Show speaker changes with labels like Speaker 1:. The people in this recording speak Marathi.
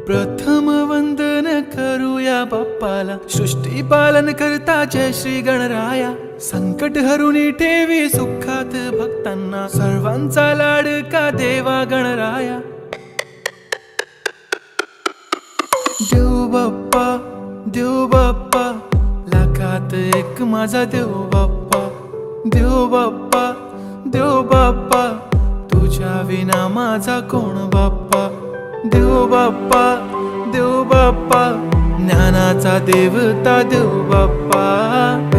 Speaker 1: प्रथम वंदन करूया बाप्पाला, सृष्टी पालन करता जय श्री गणराया. संकट हरुनी ठेवी सुखात भक्तांना, सर्वांचा लाडका देवा गणराया. देव बाप्पा, देव बाप्पा, लाखात एक माझा देव बाप्पा. देव बाप्पा, देव बाप्पा, तुझ्या विना माझा कोण बाप्पा. देव बाप्पा, देव बाप्पा, ज्ञानाचा देवता देव बाप्पा.